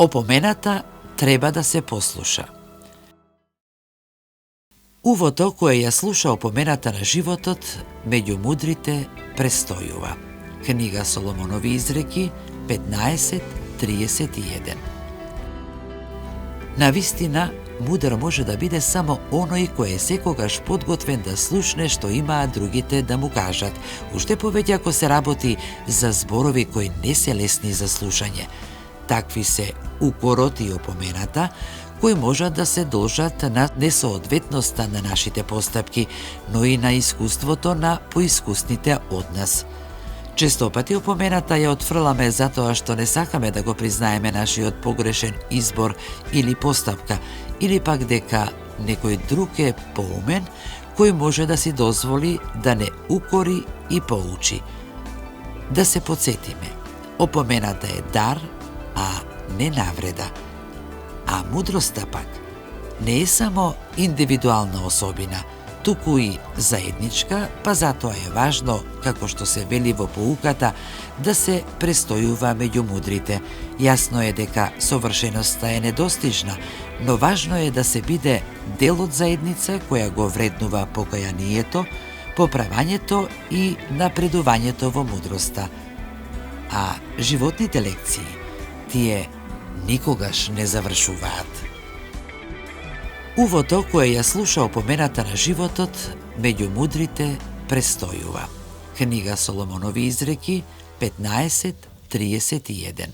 Опомената треба да се послуша. Увото кое ја слуша опомената на животот, меѓу мудрите престојува. Книга Соломонови изреки 15:31. Навистина, мудар може да биде само оној кој е секогаш подготвен да слушне што имаат другите да му кажат, уште повеќе ако се работи за зборови кои не се лесни за слушање. Такви се укорот и опомената, кои можат да се должат на несоодветноста на нашите постапки, но и на искуството на поискусните од нас. Честопати опомената ја отфрламе затоа што не сакаме да го признаеме нашиот погрешен избор или постапка, или пак дека некој друг е поумен кој може да си дозволи да не укори и поучи. Да се подсетиме, опомената е дар, а не навреда. А мудроста пак не е само индивидуална особина, туку и заедничка, па затоа е важно, како што се вели во поуката, да се престојува меѓу мудрите. Јасно е дека совршеноста е недостижна, но важно е да се биде дел од заедница која го вреднува покајанието, поправањето и напредувањето во мудроста. А животните лекции, тие никогаш не завршуваат. Увото кое ја слуша опомената на животот, меѓу мудрите престојува. Книга Соломонови изреки 15:31.